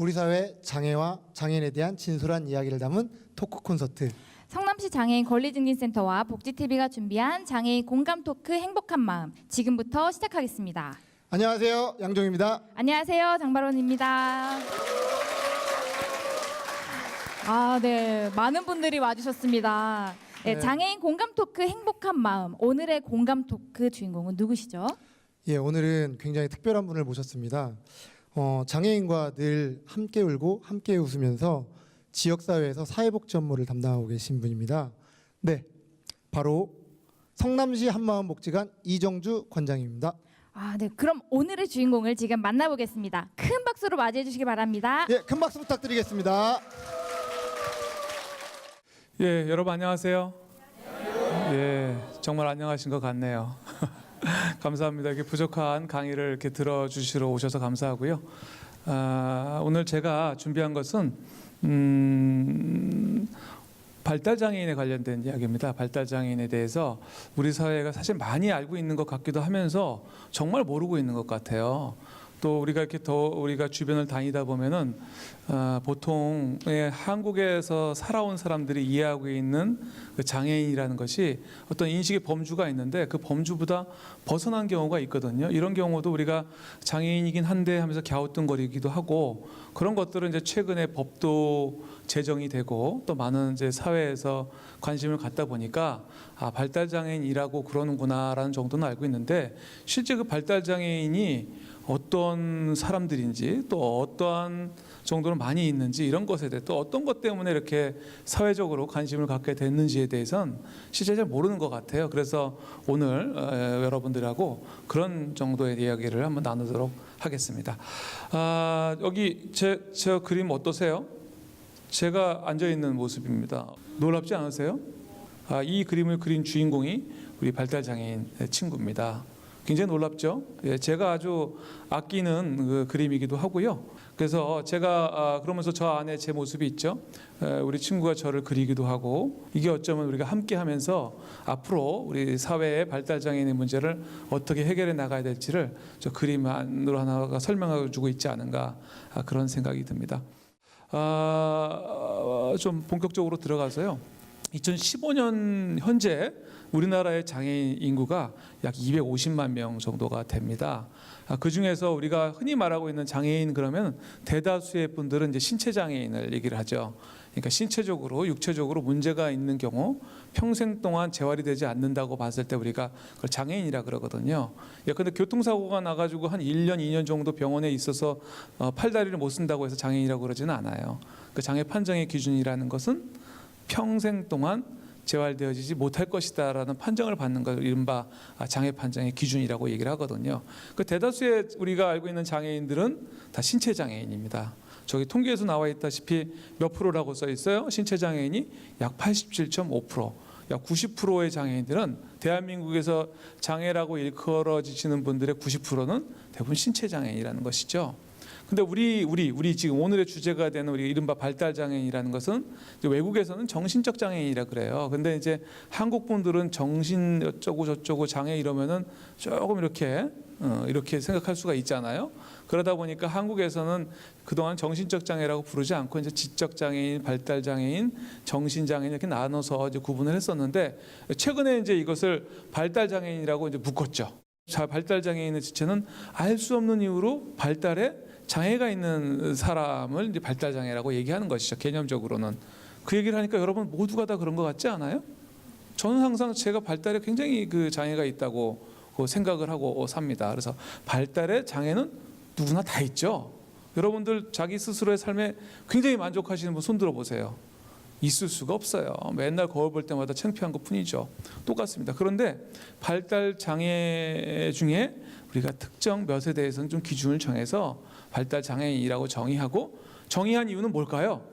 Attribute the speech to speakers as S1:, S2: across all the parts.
S1: 우리 사회 장애와 장애인에 대한 진솔한 이야기를 담은 토크 콘서트.
S2: 성남시 장애인 권리증진센터와 복지TV가 준비한 장애인 공감 토크 행복한 마음, 지금부터 시작하겠습니다.
S1: 안녕하세요, 양종입니다.
S2: 안녕하세요, 장바론입니다. 네, 많은 분들이 와주셨습니다. 네, 장애인 공감 토크 행복한 마음, 오늘의 공감 토크 주인공은 누구시죠?
S1: 예, 오늘은 굉장히 특별한 분을 모셨습니다. 장애인과 늘 함께 울고 함께 웃으면서 지역사회에서 사회복지 업무를 담당하고 계신 분입니다. 네, 바로 성남시 한마음복지관 이정주 관장입니다.
S2: 네, 그럼 오늘의 주인공을 지금 만나보겠습니다. 큰 박수로 맞이해 주시기 바랍니다.
S1: 예, 큰 박수 부탁드리겠습니다.
S3: 예, 여러분 안녕하세요. 예, 정말 안녕하신 것 같네요. 감사합니다. 이렇게 부족한 강의를 이렇게 들어주시러 오셔서 감사하고요. 오늘 제가 준비한 것은 발달장애인에 관련된 이야기입니다. 발달장애인에 대해서 우리 사회가 사실 많이 알고 있는 것 같기도 하면서 정말 모르고 있는 것 같아요. 또 우리가 이렇게 우리가 주변을 다니다 보면은 보통 한국에서 살아온 사람들이 이해하고 있는 그 장애인이라는 것이 어떤 인식의 범주가 있는데 그 범주보다 벗어난 경우가 있거든요. 이런 경우도 우리가 장애인이긴 한데 하면서 갸우뚱거리기도 하고, 그런 것들은 이제 최근에 법도 제정이 되고 또 많은 이제 사회에서 관심을 갖다 보니까 발달 장애인이라고 그러는구나라는 정도는 알고 있는데, 실제 그 발달 장애인이 어떤 사람들인지 또 어떠한 정도로 많이 있는지, 이런 것에 대해 또 어떤 것 때문에 이렇게 사회적으로 관심을 갖게 됐는지에 대해서는 실제 잘 모르는 것 같아요. 그래서 오늘 여러분들하고 그런 정도의 이야기를 한번 나누도록 하겠습니다. 여기 제 그림 어떠세요? 제가 앉아있는 모습입니다. 놀랍지 않으세요? 이 그림을 그린 주인공이 우리 발달장애인 친구입니다. 굉장히 놀랍죠? 예, 제가 아주 아끼는 그 그림이기도 하고요. 그래서 제가 그러면서 저 안에 제 모습이 있죠. 우리 친구가 저를 그리기도 하고, 이게 어쩌면 우리가 함께하면서 앞으로 우리 사회의 발달장애인의 문제를 어떻게 해결해 나가야 될지를 저 그림 안으로 하나가 설명해 주고 있지 않은가, 그런 생각이 듭니다. 좀 본격적으로 들어가서요. 2015년 현재 우리나라의 장애인 인구가 약 250만 명 정도가 됩니다. 그 중에서 우리가 흔히 말하고 있는 장애인 그러면 대다수의 분들은 이제 신체 장애인을 얘기를 하죠. 그러니까 신체적으로, 육체적으로 문제가 있는 경우 평생 동안 재활이 되지 않는다고 봤을 때 우리가 그걸 장애인이라 그러거든요. 그런데 교통사고가 나가지고 한 1년, 2년 정도 병원에 있어서 팔다리를 못 쓴다고 해서 장애인이라고 그러지는 않아요. 그 장애 판정의 기준이라는 것은 평생 동안 재활되어지지 못할 것이다라는 판정을 받는 걸 이른바 장애 판정의 기준이라고 얘기를 하거든요. 그 대다수의 우리가 알고 있는 장애인들은 다 신체 장애인입니다. 저기 통계에서 나와 있다시피 몇 프로라고 써 있어요? 신체 장애인이 약 87.5%, 약 90%의 장애인들은, 대한민국에서 장애라고 일컬어지시는 분들의 90%는 대부분 신체 장애인이라는 것이죠. 근데 우리 지금 오늘의 주제가 되는 우리 이른바 발달 장애인이라는 것은 외국에서는 정신적 장애인이라 그래요. 근데 이제 한국 분들은 정신 어쩌고 저쩌고 장애 이러면은 조금 이렇게 생각할 수가 있잖아요. 그러다 보니까 한국에서는 그동안 정신적 장애라고 부르지 않고 이제 지적 장애인, 발달 장애인, 정신 장애인 이렇게 나눠서 이제 구분을 했었는데, 최근에 이제 이것을 발달 장애인이라고 이제 묶었죠. 발달 장애인의 지체는 알 수 없는 이유로 발달에 장애가 있는 사람을 이제 발달 장애라고 얘기하는 것이죠. 개념적으로는. 그 얘기를 하니까 여러분 모두가 다 그런 것 같지 않아요? 저는 항상 제가 발달에 굉장히 그 장애가 있다고 생각을 하고 삽니다. 그래서 발달의 장애는 누구나 다 있죠. 여러분들 자기 스스로의 삶에 굉장히 만족하시는 분 손 들어 보세요. 있을 수가 없어요. 맨날 거울 볼 때마다 창피한 것 뿐이죠. 똑같습니다. 그런데 발달 장애 중에 우리가 특정 몇에 대해서는 좀 기준을 정해서 발달 장애인이라고 정의한 이유는 뭘까요?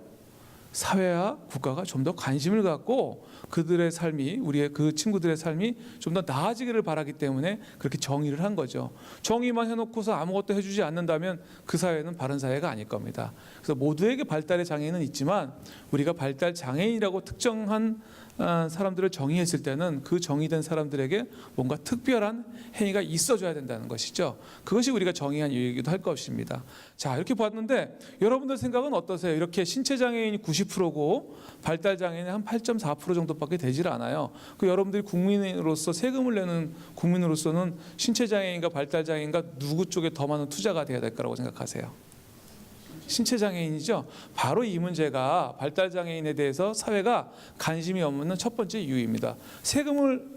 S3: 사회와 국가가 좀 더 관심을 갖고 그들의 삶이, 우리의 그 친구들의 삶이 좀 더 나아지기를 바라기 때문에 그렇게 정의를 한 거죠. 정의만 해놓고서 아무것도 해주지 않는다면 그 사회는 바른 사회가 아닐 겁니다. 그래서 모두에게 발달의 장애는 있지만 우리가 발달 장애인이라고 특정한 사람들을 정의했을 때는 그 정의된 사람들에게 뭔가 특별한 행위가 있어줘야 된다는 것이죠. 그것이 우리가 정의한 이유이기도 할 것입니다. 자, 이렇게 봤는데 여러분들 생각은 어떠세요? 이렇게 신체 장애인이 90%고 발달 장애인이 한 8.4% 정도밖에 되질 않아요. 그 여러분들이 국민으로서 세금을 내는 국민으로서는 신체 장애인과 발달 장애인과 누구 쪽에 더 많은 투자가 돼야 될 거라고 생각하세요? 신체 장애인이죠. 바로 이 문제가 발달 장애인에 대해서 사회가 관심이 없는 첫 번째 이유입니다.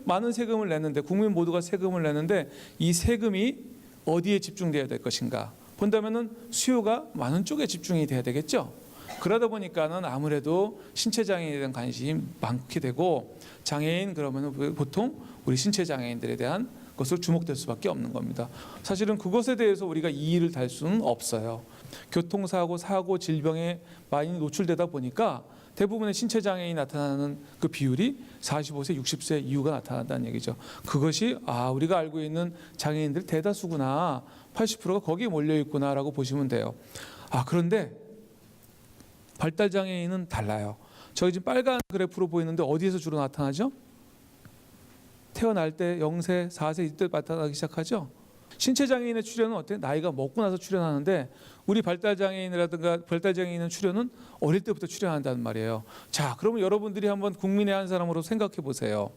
S3: 많은 세금을 내는데, 국민 모두가 세금을 내는데 이 세금이 어디에 집중돼야 될 것인가 본다면은 수요가 많은 쪽에 집중이 돼야 되겠죠. 그러다 보니까는 아무래도 신체 장애인에 대한 관심이 많게 되고, 장애인 그러면은 보통 우리 신체 장애인들에 대한 것으로 주목될 수밖에 없는 겁니다. 사실은 그것에 대해서 우리가 이의를 달 수는 없어요. 교통사고, 사고, 질병에 많이 노출되다 보니까 대부분의 신체 장애인이 나타나는 그 비율이 45세, 60세 이후가 나타난다는 얘기죠. 그것이 우리가 알고 있는 장애인들 대다수구나, 80%가 거기에 몰려 있구나라고 보시면 돼요. 그런데 발달 장애인은 달라요. 저희 지금 빨간 그래프로 보이는데 어디에서 주로 나타나죠? 태어날 때 0세, 4세 이때 나타나기 시작하죠. 신체 장애인의 출현은 어때요? 나이가 먹고 나서 출현하는데 우리 발달 장애인이라든가 발달 장애인의 출현은 어릴 때부터 출현한다는 말이에요. 자, 그러면 여러분들이 한번 국민의 한 사람으로 생각해 보세요.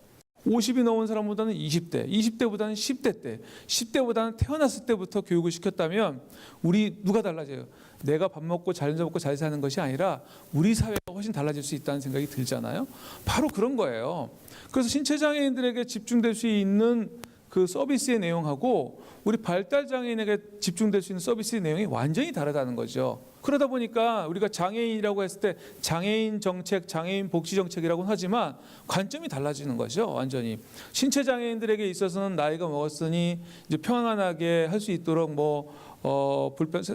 S3: 50이 넘은 사람보다는 20대, 20대보다는 10대 때, 10대보다는 태어났을 때부터 교육을 시켰다면 우리 누가 달라져요? 내가 밥 먹고 잘 먹고 잘 사는 것이 아니라 우리 사회가 훨씬 달라질 수 있다는 생각이 들잖아요. 바로 그런 거예요. 그래서 신체 장애인들에게 집중될 수 있는 그 서비스의 내용하고 우리 발달 장애인에게 집중될 수 있는 서비스의 내용이 완전히 다르다는 거죠. 그러다 보니까 우리가 장애인이라고 했을 때 장애인 정책, 장애인 복지 정책이라고는 하지만 관점이 달라지는 거죠. 완전히 신체 장애인들에게 있어서는 나이가 먹었으니 이제 평안하게 할 수 있도록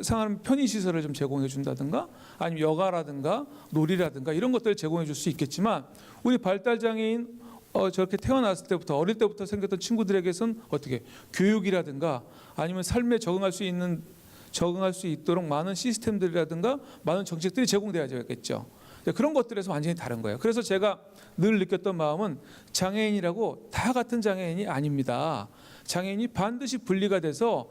S3: 생활 편의 시설을 좀 제공해 준다든가 아니면 여가라든가 놀이라든가 이런 것들을 제공해 줄 수 있겠지만 우리 발달 장애인 저렇게 태어났을 때부터 어릴 때부터 생겼던 친구들에게서는 어떻게 교육이라든가 아니면 삶에 적응할 수 있도록 많은 시스템들이라든가 많은 정책들이 제공돼야겠죠. 그런 것들에서 완전히 다른 거예요. 그래서 제가 늘 느꼈던 마음은 장애인이라고 다 같은 장애인이 아닙니다. 장애인이 반드시 분리가 돼서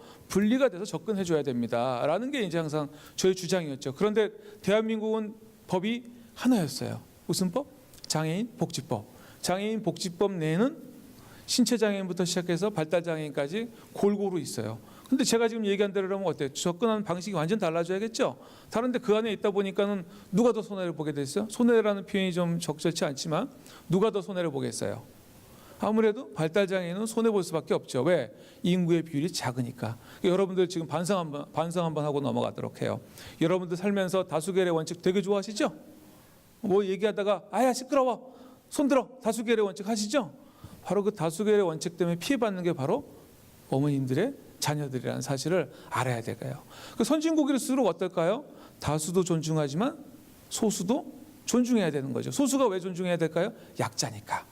S3: 접근해 줘야 됩니다라는 게 이제 항상 저의 주장이었죠. 그런데 대한민국은 법이 하나였어요. 무슨 법? 장애인 복지법. 장애인 복지법 내에는 신체 장애인부터 시작해서 발달 장애인까지 골고루 있어요. 근데 제가 지금 얘기한 대로 하면 어때요? 접근하는 방식이 완전 달라져야겠죠. 다른데 그 안에 있다 보니까는 누가 더 손해를 보게 됐어요? 손해라는 표현이 좀 적절치 않지만 누가 더 손해를 보겠어요? 아무래도 발달 장애인은 손해 볼 수밖에 없죠. 왜? 인구의 비율이 작으니까. 여러분들 지금 반성 한번 하고 넘어가도록 해요. 여러분들 살면서 다수결의 원칙 되게 좋아하시죠? 뭐 얘기하다가 아야 시끄러워. 손들어. 다수결의 원칙 하시죠? 바로 그 다수결의 원칙 때문에 피해받는 게 바로 어머님들의 자녀들이라는 사실을 알아야 될까요? 그 선진국일수록 어떨까요? 다수도 존중하지만 소수도 존중해야 되는 거죠. 소수가 왜 존중해야 될까요? 약자니까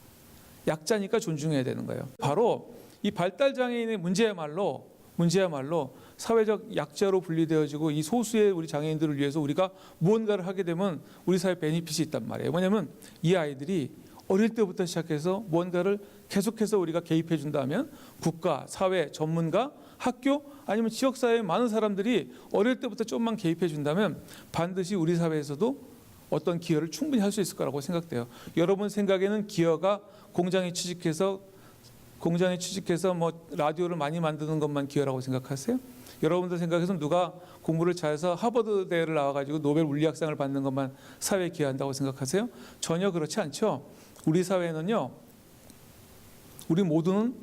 S3: 존중해야 되는 거예요. 바로 이 발달 장애인의 문제야말로 사회적 약자로 분리되어지고 이 소수의 우리 장애인들을 위해서 우리가 무언가를 하게 되면 우리 사회 베니핏이 있단 말이에요. 뭐냐면 이 아이들이 어릴 때부터 시작해서 무언가를 계속해서 우리가 개입해 준다면 국가, 사회, 전문가, 학교 아니면 지역사회의 많은 사람들이 어릴 때부터 좀만 개입해 준다면 반드시 우리 사회에서도 어떤 기여를 충분히 할 수 있을 거라고 생각돼요. 여러분 생각에는 기여가 공장에 취직해서 뭐 라디오를 많이 만드는 것만 기여라고 생각하세요? 여러분들 생각에서는 누가 공부를 잘해서 하버드대를 나와가지고 노벨 물리학상을 받는 것만 사회에 기여한다고 생각하세요? 전혀 그렇지 않죠. 우리 사회는요, 우리 모두는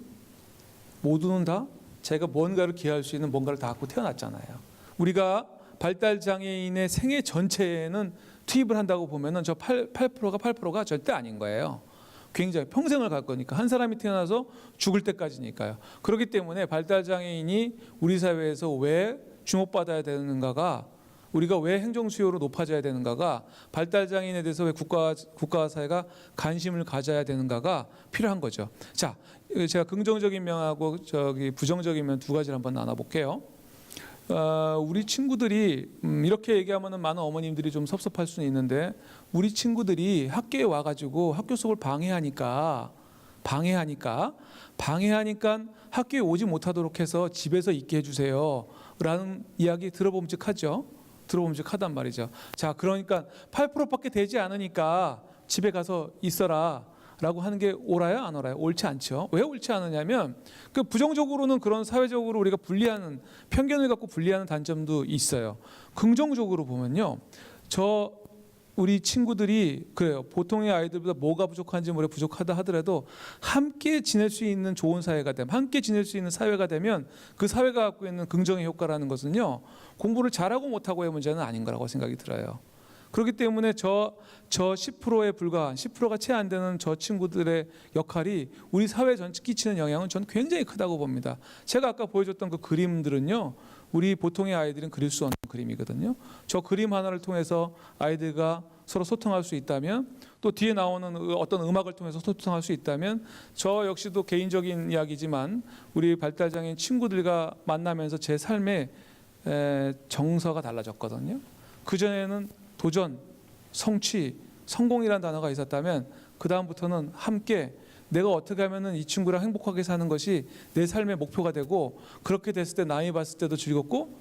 S3: 다 자기가 뭔가를 기여할 수 있는 뭔가를 다 갖고 태어났잖아요. 우리가 발달 장애인의 생애 전체에는 투입을 한다고 보면은 저 8%가 절대 아닌 거예요. 굉장히 평생을 갈 거니까 한 사람이 태어나서 죽을 때까지니까요. 그렇기 때문에 발달 장애인이 우리 사회에서 왜 주목받아야 되는가가 우리가 왜 행정 수요로 높아져야 되는가가 발달 장애인에 대해서 왜 국가와 사회가 관심을 가져야 되는가가 필요한 거죠. 자, 제가 긍정적인 면하고 부정적인 면 두 가지를 한번 나눠볼게요. 우리 친구들이 이렇게 얘기하면 많은 어머님들이 좀 섭섭할 수는 있는데 우리 친구들이 학교에 와가지고 학교 수업을 방해하니까 학교에 오지 못하도록 해서 집에서 있게 해주세요라는 이야기 들어봄직하죠. 들어봄직하단 말이죠. 자, 그러니까 8%밖에 되지 않으니까 집에 가서 있어라. 라고 하는 게 옳아요, 안 옳아요? 옳지 않죠. 왜 옳지 않느냐면 그 부정적으로는 그런 사회적으로 우리가 분리하는 편견을 갖고 분리하는 단점도 있어요. 긍정적으로 보면요, 우리 친구들이 그래요. 보통의 아이들보다 뭐가 부족한지 모르 부족하다 하더라도 함께 지낼 수 있는 좋은 사회가 되면, 함께 지낼 수 있는 사회가 되면 그 사회가 갖고 있는 긍정의 효과라는 것은요, 공부를 잘하고 못하고의 문제는 아닌 거라고 생각이 들어요. 그렇기 때문에 저 10%에 불과한 10%가 채 안 되는 저 친구들의 역할이 우리 사회 전체 끼치는 영향은 전 굉장히 크다고 봅니다. 제가 아까 보여줬던 그 그림들은요, 우리 보통의 아이들은 그릴 수 없는 그림이거든요. 저 그림 하나를 통해서 아이들과 서로 소통할 수 있다면, 또 뒤에 나오는 어떤 음악을 통해서 소통할 수 있다면, 저 역시도 개인적인 이야기지만 우리 발달장애인 친구들과 만나면서 제 삶의 정서가 달라졌거든요. 그전에는 도전, 성취, 성공이라는 단어가 있었다면 그 다음부터는 함께 내가 어떻게 하면은 이 친구랑 행복하게 사는 것이 내 삶의 목표가 되고, 그렇게 됐을 때 남이 봤을 때도 즐겁고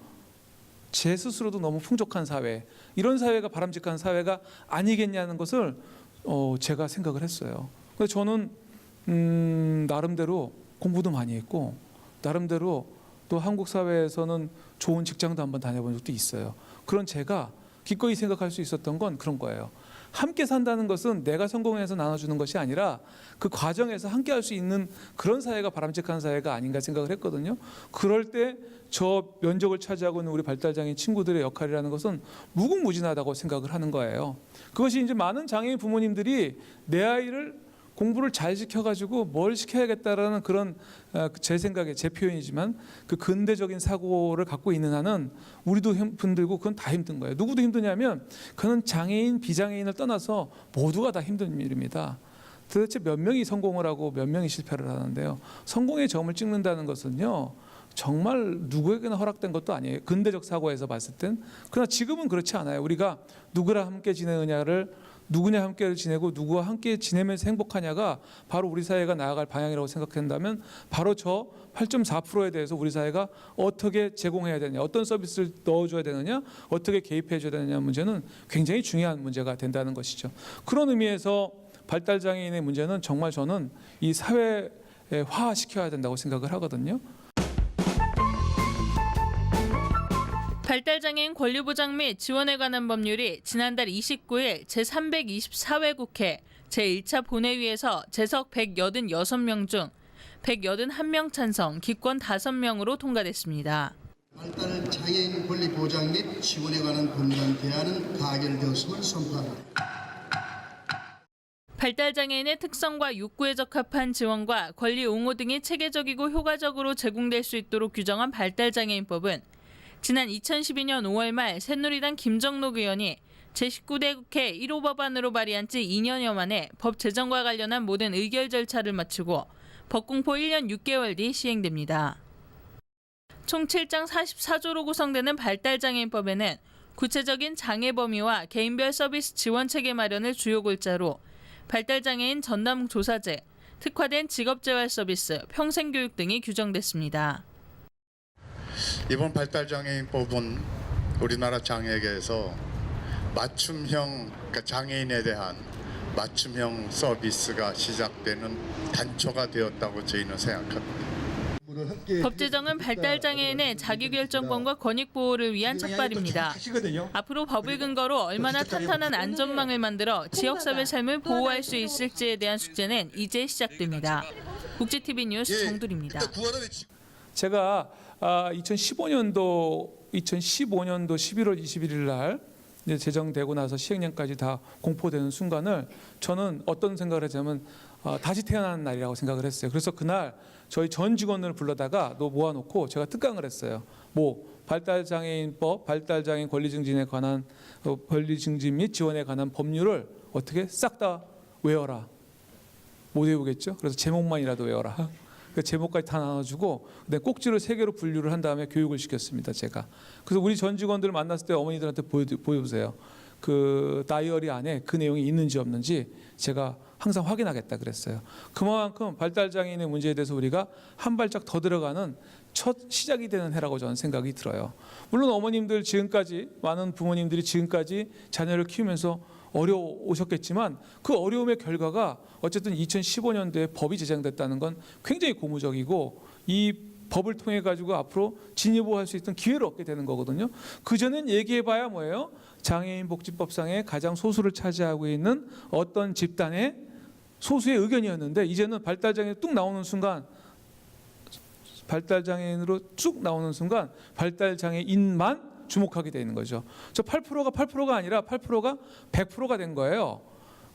S3: 제 스스로도 너무 풍족한 사회, 이런 사회가 바람직한 사회가 아니겠냐는 것을 제가 생각을 했어요. 그래서 저는 나름대로 공부도 많이 했고, 나름대로 또 한국 사회에서는 좋은 직장도 한번 다녀본 적도 있어요. 그런 제가 기꺼이 생각할 수 있었던 건 그런 거예요. 함께 산다는 것은 내가 성공해서 나눠주는 것이 아니라 그 과정에서 함께 할 수 있는 그런 사회가 바람직한 사회가 아닌가 생각을 했거든요. 그럴 때 저 면적을 차지하고 있는 우리 발달장애인 친구들의 역할이라는 것은 무궁무진하다고 생각을 하는 거예요. 그것이 이제 많은 장애인 부모님들이 내 아이를 공부를 잘 시켜가지고 뭘 시켜야겠다라는 그런 제 생각에 제 표현이지만 그 근대적인 사고를 갖고 있는 한은 우리도 힘들고 그건 다 힘든 거예요. 누구도 힘드냐면 그는 장애인 비장애인을 떠나서 모두가 다 힘든 일입니다. 도대체 몇 명이 성공을 하고 몇 명이 실패를 하는데요. 성공의 점을 찍는다는 것은요, 정말 누구에게나 허락된 것도 아니에요. 근대적 사고에서 봤을 땐. 그러나 지금은 그렇지 않아요. 우리가 누구랑 함께 지내느냐를, 누구냐 함께 지내고 누구와 함께 지내면서 행복하냐가 바로 우리 사회가 나아갈 방향이라고 생각한다면, 바로 저 8.4%에 대해서 우리 사회가 어떻게 제공해야 되느냐, 어떤 서비스를 넣어줘야 되느냐, 어떻게 개입해줘야 되느냐 문제는 굉장히 중요한 문제가 된다는 것이죠. 그런 의미에서 발달장애인의 문제는 정말 저는 이 사회화시켜야 된다고 생각을 하거든요.
S4: 발달장애인 권리보장 및 지원에 관한 법률이 지난달 29일 제324회 국회 제1차 본회의에서 재석 186명 중 181명 찬성, 기권 5명으로 통과됐습니다.
S5: 발달장애인 권리보장 및 지원에 관한 법률안 대안은 가결되었음을 선포합니다.
S4: 발달장애인의 특성과 욕구에 적합한 지원과 권리 옹호 등이 체계적이고 효과적으로 제공될 수 있도록 규정한 발달장애인법은 지난 2012년 5월 말 새누리당 김정록 의원이 제19대 국회 1호 법안으로 발의한 지 2년여 만에 법 제정과 관련한 모든 의결 절차를 마치고 법 공포 1년 6개월 뒤 시행됩니다. 총 7장 44조로 구성되는 발달장애인법에는 구체적인 장애 범위와 개인별 서비스 지원 체계 마련을 주요 골자로 발달장애인 전담 조사제, 특화된 직업재활 서비스, 평생교육 등이 규정됐습니다.
S6: 이번 발달장애인법은 우리나라 장애계에서 맞춤형, 그러니까 장애인에 대한 맞춤형 서비스가 시작되는 단초가 되었다고 저희는 생각합니다.
S4: 법 제정은 발달장애인의 자기결정권과 권익보호를 위한 첫발입니다. 앞으로 법을 근거로 얼마나 탄탄한 안전망을 만들어 지역사회 삶을 보호할 수 있을지에 대한 숙제는 이제 시작됩니다. 국제TV 뉴스 정두리입니다.
S3: 제가 2015년도 11월 21일 날 이제 제정되고 나서 시행령까지 다 공포되는 순간을 저는 어떤 생각을 했냐면 다시 태어나는 날이라고 생각을 했어요. 그래서 그날 저희 전 직원을 불러다가 모아놓고 제가 특강을 했어요. 발달장애인법, 발달장애인 권리증진에 관한 권리증진 및 지원에 관한 법률을 어떻게 싹 다 외워라. 못 외우겠죠? 그래서 제목만이라도 외워라. 그 제목까지 다 나눠주고 그다음에 꼭지를 3개로 분류를 한 다음에 교육을 시켰습니다. 제가. 그래서 우리 전 직원들 만났을 때 어머니들한테 보여보세요. 그 다이어리 안에 그 내용이 있는지 없는지 제가 항상 확인하겠다 그랬어요. 그만큼 발달장애인의 문제에 대해서 우리가 한 발짝 더 들어가는 첫 시작이 되는 해라고 저는 생각이 들어요. 물론 어머님들 지금까지 많은 부모님들이 지금까지 자녀를 키우면서 어려우셨겠지만 그 어려움의 결과가 어쨌든 2015년도에 법이 제정됐다는 건 굉장히 고무적이고 이 법을 통해 가지고 앞으로 진입할 수 있던 기회를 얻게 되는 거거든요. 그전엔 얘기해봐야 뭐예요? 장애인 복지법상에 가장 소수를 차지하고 있는 어떤 집단의 소수의 의견이었는데 이제는 발달장애 뚝 나오는 순간 발달장애인으로 쭉 나오는 순간 발달장애인만 주목하게 되는 거죠. 저 8%가 8%가 아니라 8%가 100%가 된 거예요.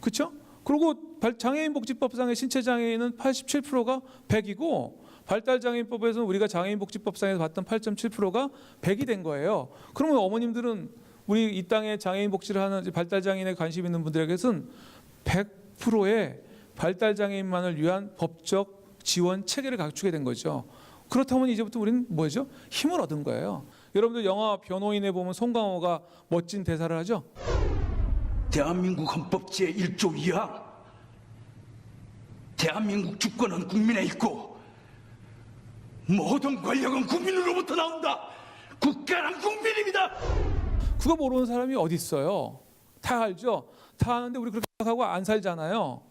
S3: 그렇죠? 그리고 장애인 복지법상의 신체 장애인은 87%가 100이고 발달장애인법에서는 우리가 장애인 복지법상에서 봤던 8.7%가 100이 된 거예요. 그러면 어머님들은 우리 이 땅에 장애인 복지를 하는 발달장애인에 관심 있는 분들에게는 100%의 발달장애인만을 위한 법적 지원 체계를 갖추게 된 거죠. 그렇다면 이제부터 우리는 뭐죠? 힘을 얻은 거예요. 여러분들 영화 변호인에 보면 송강호가 멋진 대사를 하죠.
S7: 대한민국 헌법 제1조 2항 대한민국 주권은 국민에 있고 모든 권력은 국민으로부터 나온다. 국가는 국민입니다.
S3: 그거 모르는 사람이 어디 있어요? 다 알죠. 다 아는데 우리 그렇게 생각하고 안 살잖아요.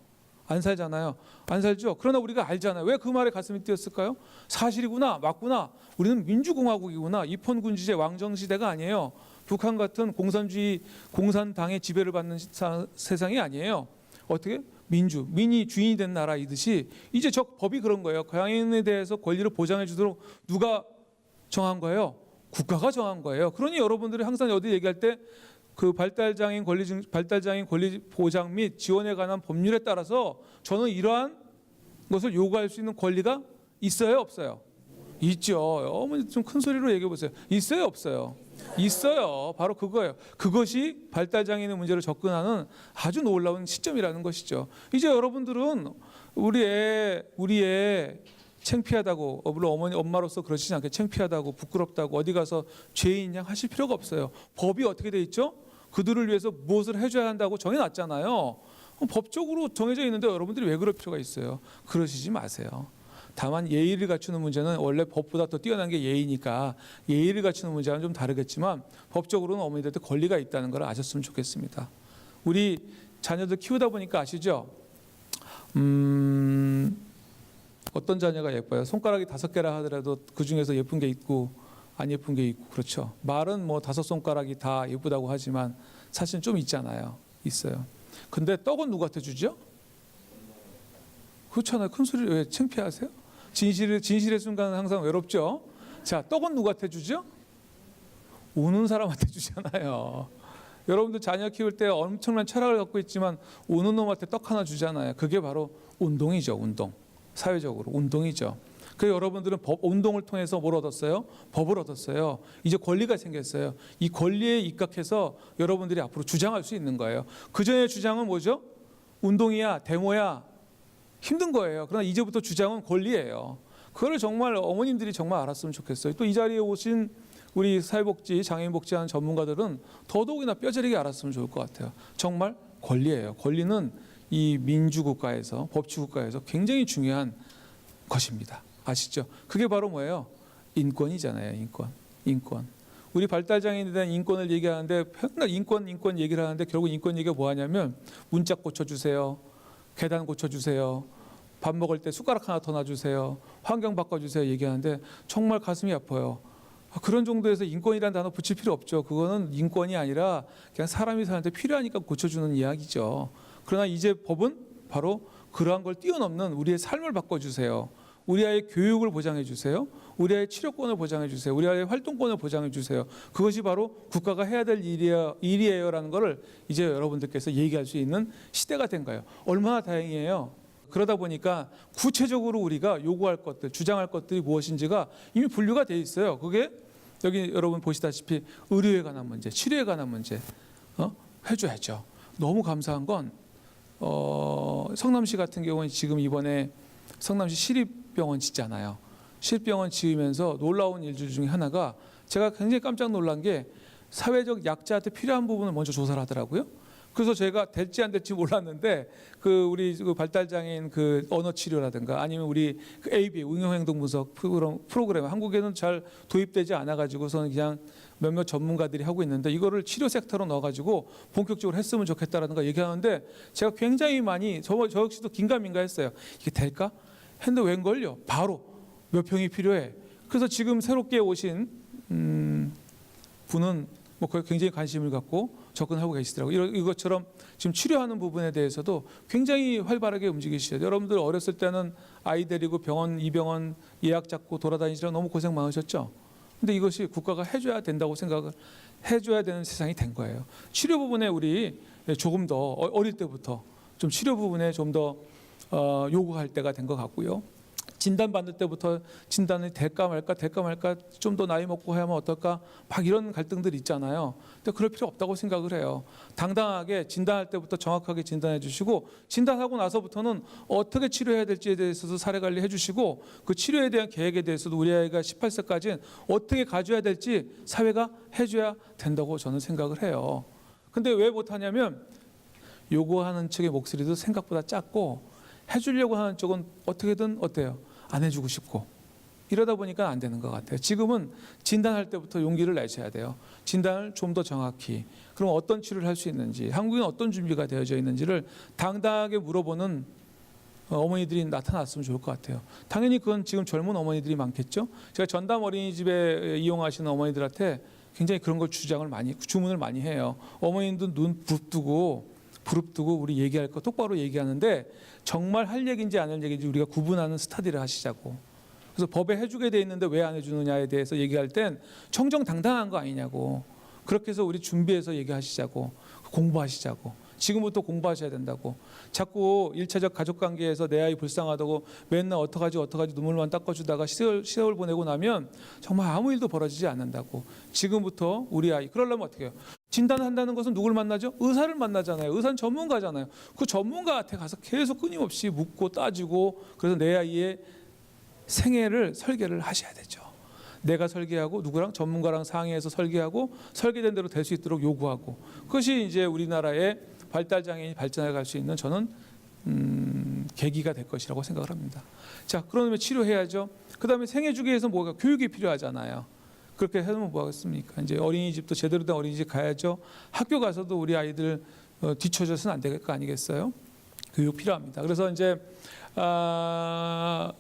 S3: 안 살잖아요. 안 살죠. 그러나 우리가 알잖아요. 왜 그 말에 가슴이 뛰었을까요? 사실이구나, 맞구나. 우리는 민주공화국이구나. 입헌군주제 왕정시대가 아니에요. 북한 같은 공산주의, 공산당의 지배를 받는 세상이 아니에요. 어떻게? 민이 주인이 된 나라이듯이 이제 저 법이 그런 거예요. 장애인에 대해서 권리를 보장해 주도록 누가 정한 거예요? 국가가 정한 거예요. 그러니 여러분들이 항상 어디 얘기할 때 그 발달장애인 권리 보장 및 지원에 관한 법률에 따라서 저는 이러한 것을 요구할 수 있는 권리가 있어요, 없어요? 있죠. 어머니 좀 큰 소리로 얘기해 보세요. 있어요, 없어요? 있어요. 바로 그거예요. 그것이 발달장애인의 문제를 접근하는 아주 놀라운 시점이라는 것이죠. 이제 여러분들은 우리 애 창피하다고, 물론 어머니 엄마로서 그러시지 않게 창피하다고 부끄럽다고 어디 가서 죄인 양 하실 필요가 없어요. 법이 어떻게 돼 있죠? 그들을 위해서 무엇을 해줘야 한다고 정해놨잖아요. 법적으로 정해져 있는데 여러분들이 왜 그럴 필요가 있어요? 그러시지 마세요. 다만 예의를 갖추는 문제는 원래 법보다 더 뛰어난 게 예의니까 예의를 갖추는 문제는 좀 다르겠지만 법적으로는 어머니들한테 권리가 있다는 걸 아셨으면 좋겠습니다. 우리 자녀들 키우다 보니까 아시죠? 어떤 자녀가 예뻐요? 손가락이 5개라 하더라도 그 중에서 예쁜 게 있고 안 예쁜 게 있고 그렇죠. 말은 뭐 5손가락이 다 예쁘다고 하지만 사실 좀 있잖아요. 있어요. 근데 떡은 누구한테 주죠? 그렇잖아요. 큰 소리 왜 창피하세요? 진실의 순간은 항상 외롭죠. 자, 떡은 누구한테 주죠? 우는 사람한테 주잖아요. 여러분들 자녀 키울 때 엄청난 철학을 갖고 있지만 우는 놈한테 떡 하나 주잖아요. 그게 바로 운동이죠. 운동. 사회적으로 운동이죠. 그래서 여러분들은 운동을 통해서 뭘 얻었어요? 법을 얻었어요. 이제 권리가 생겼어요. 이 권리에 입각해서 여러분들이 앞으로 주장할 수 있는 거예요. 그전의 주장은 뭐죠? 운동이야, 데모야. 힘든 거예요. 그러나 이제부터 주장은 권리예요. 그거를 정말 어머님들이 정말 알았으면 좋겠어요. 또 이 자리에 오신 우리 사회복지, 장애인 복지하는 전문가들은 더더욱이나 뼈저리게 알았으면 좋을 것 같아요. 정말 권리예요. 권리는 이 민주국가에서, 법치국가에서 굉장히 중요한 것입니다. 아시죠? 그게 바로 뭐예요? 인권이잖아요. 인권. 우리 발달장애인에 대한 인권을 얘기하는데 맨날 인권 얘기를 하는데 결국 인권 얘기가 뭐하냐면 문짝 고쳐주세요. 계단 고쳐주세요. 밥 먹을 때 숟가락 하나 더 놔주세요. 환경 바꿔주세요. 얘기하는데 정말 가슴이 아파요. 그런 정도에서 인권이라는 단어 붙일 필요 없죠. 그거는 인권이 아니라 그냥 사람이 사는데 필요하니까 고쳐주는 이야기죠. 그러나 이제 법은 바로 그러한 걸 뛰어넘는 우리의 삶을 바꿔주세요. 우리 아이의 교육을 보장해 주세요. 우리 아이의 치료권을 보장해 주세요. 우리 아이의 활동권을 보장해 주세요. 그것이 바로 국가가 해야 될 일이에요라는 것을 이제 여러분들께서 얘기할 수 있는 시대가 된 거예요. 얼마나 다행이에요. 그러다 보니까 구체적으로 우리가 요구할 것들, 주장할 것들이 무엇인지가 이미 분류가 돼 있어요. 그게 여기 여러분 보시다시피 의료에 관한 문제, 치료에 관한 문제 해줘야죠. 너무 감사한 건 성남시 같은 경우는 지금 이번에 성남시 시립 시립병원 짓잖아요. 시립병원 지으면서 놀라운 일들 중에 하나가 제가 굉장히 깜짝 놀란 게 사회적 약자한테 필요한 부분을 먼저 조사를 하더라고요. 그래서 제가 될지 안 될지 몰랐는데 우리 발달장애인 언어 치료라든가 아니면 우리 ABA 응용행동 분석 프로그램 한국에는 잘 도입되지 않아가지고서는 그냥 몇몇 전문가들이 하고 있는데 이거를 치료 섹터로 넣어가지고 본격적으로 했으면 좋겠다라는 거 얘기하는데 제가 굉장히 많이 저 역시도 긴가민가했어요. 이게 될까? 했는데 웬걸요? 바로 몇 평이 필요해. 그래서 지금 새롭게 오신 분은 거기에 굉장히 관심을 갖고 접근하고 계시더라고요. 이것처럼 지금 치료하는 부분에 대해서도 굉장히 활발하게 움직이시죠. 여러분들 어렸을 때는 아이 데리고 이 병원 예약 잡고 돌아다니시라 너무 고생 많으셨죠. 근데 이것이 국가가 해줘야 된다고 생각을 해줘야 되는 세상이 된 거예요. 치료 부분에 우리 조금 더 어릴 때부터 좀 치료 부분에 좀 더 요구할 때가 된 것 같고요. 진단 받을 때부터 진단이 될까 말까 좀 더 나이 먹고 하면 어떨까 막 이런 갈등들이 있잖아요. 근데 그럴 필요 없다고 생각을 해요. 당당하게 진단할 때부터 정확하게 진단해 주시고 진단하고 나서부터는 어떻게 치료해야 될지에 대해서도 사례 관리해 주시고 그 치료에 대한 계획에 대해서도 우리 아이가 18세까지는 어떻게 가져야 될지 사회가 해줘야 된다고 저는 생각을 해요. 근데 왜 못하냐면 요구하는 측의 목소리도 생각보다 작고 해주려고 하는 쪽은 어떻게든 어때요? 안 해주고 싶고 이러다 보니까 안 되는 것 같아요. 지금은 진단할 때부터 용기를 내셔야 돼요. 진단을 좀 더 정확히 그럼 어떤 치료를 할 수 있는지 한국에는 어떤 준비가 되어져 있는지를 당당하게 물어보는 어머니들이 나타났으면 좋을 것 같아요. 당연히 그건 지금 젊은 어머니들이 많겠죠. 제가 전담 어린이집에 이용하시는 어머니들한테 굉장히 그런 걸 주문을 많이 해요. 어머님도 눈 부릅뜨고 우리 얘기할 거 똑바로 얘기하는데 정말 할 얘기인지 안 할 얘기인지 우리가 구분하는 스타디를 하시자고. 그래서 법에 해주게 돼 있는데 왜 안 해주느냐에 대해서 얘기할 땐 정정당당한 거 아니냐고. 그렇게 해서 우리 준비해서 얘기하시자고. 공부하시자고. 지금부터 공부하셔야 된다고. 자꾸 1차적 가족관계에서 내 아이 불쌍하다고 맨날 어떡하지 눈물만 닦아주다가 시세월 보내고 나면 정말 아무 일도 벌어지지 않는다고. 지금부터 우리 아이 그러려면 어떻게 해요? 진단한다는 것은 누굴 만나죠? 의사를 만나잖아요. 의사는 전문가잖아요. 그 전문가한테 가서 계속 끊임없이 묻고 따지고 그래서 내 아이의 생애를 설계를 하셔야 되죠. 내가 설계하고 누구랑 전문가랑 상의해서 설계하고 설계된 대로 될 수 있도록 요구하고 그것이 이제 우리나라의 발달장애인이 발전해 갈 수 있는 저는 계기가 될 것이라고 생각을 합니다. 자, 그러면 치료해야죠. 그다음에 생애 주기에서 뭐가 교육이 필요하잖아요. 그렇게 하면 뭐 하겠습니까? 이제 어린이집도 제대로 된 어린이집 가야죠. 학교 가서도 우리 아이들 뒤처져서는 안 될 거 아니겠어요? 교육 필요합니다. 그래서 이제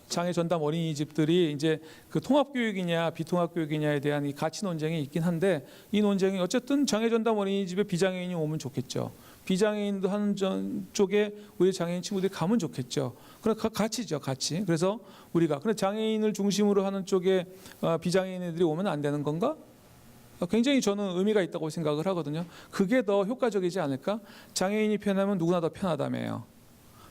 S3: 장애 전담 어린이집들이 이제 그 통합 교육이냐 비통합 교육이냐에 대한 이 가치 논쟁이 있긴 한데 이 논쟁이 어쨌든 장애 전담 어린이집에 비장애인이 오면 좋겠죠. 비장애인도 하는 쪽에 우리 장애인 친구들이 가면 좋겠죠. 그럼 가치죠, 가치. 그래서 우리가 근데 장애인을 중심으로 하는 쪽에 비장애인들이 오면 안 되는 건가? 굉장히 저는 의미가 있다고 생각을 하거든요. 그게 더 효과적이지 않을까? 장애인이 편하면 누구나 더 편하다며요.